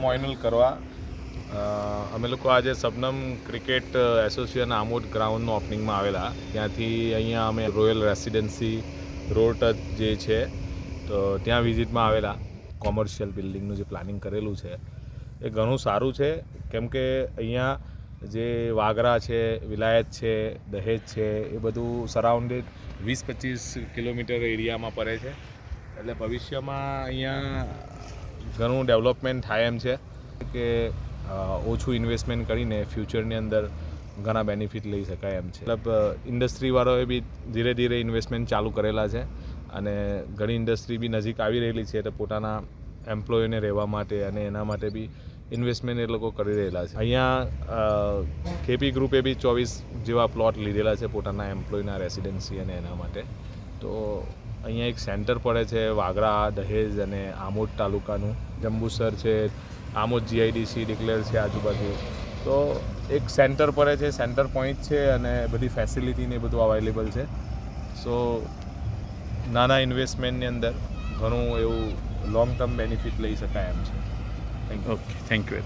મોઇનુલ કરવા અમે લોકો આજે સબનમ ક્રિકેટ એસોસિએશન આમોદ ગ્રાઉન્ડનું ઓપનિંગમાં આવેલા. ત્યાંથી અહીંયા અમે રોયલ રેસિડેન્સી રોડ ટચ જે છે તો ત્યાં વિઝિટમાં આવેલા. કોમર્શિયલ બિલ્ડિંગનું જે પ્લાનિંગ કરેલું છે એ ઘણું સારું છે, કેમ કે અહીંયા જે વાગરા છે, વિલાયત છે, દહેજ છે, એ બધું સરાઉન્ડેડ 20-25 કિલોમીટર એરિયામાં પડે છે. એટલે ભવિષ્યમાં અહીંયા ઘણું ડેવલપમેન્ટ થાય એમ છે કે ઓછું ઇન્વેસ્ટમેન્ટ કરીને ફ્યુચરની અંદર ઘણા બેનિફિટ લઈ શકાય એમ છે. મતલબ ઇન્ડસ્ટ્રીવાળાએ બી ધીરે ધીરે ઇન્વેસ્ટમેન્ટ ચાલુ કરેલા છે અને ઘણી ઇન્ડસ્ટ્રી બી નજીક આવી રહેલી છે, એટલે પોતાના એમ્પ્લોયને રહેવા માટે અને એના માટે બી ઇન્વેસ્ટમેન્ટ એ લોકો કરી રહેલા છે. અહીંયા કેપી ગ્રુપે બી 24 જેવા પ્લોટ લીધેલા છે પોતાના એમ્પ્લોયના રેસિડેન્સી અને એના માટે. તો અહીંયા એક સેન્ટર પડે છે વાગરા, દહેજ અને આમોદ તાલુકાનું. જંબુસર છે, આમોદ GIDC ડિક્લેર છે આજુબાજુ. તો એક સેન્ટર પડે છે, સેન્ટર પોઈન્ટ છે અને બધી ફેસિલિટી ને બધું અવેલેબલ છે. સો નાના ઇન્વેસ્ટમેન્ટની અંદર ઘણું એવું લોંગ ટર્મ બેનિફિટ લઈ શકાય એમ છે. Okay, thank you.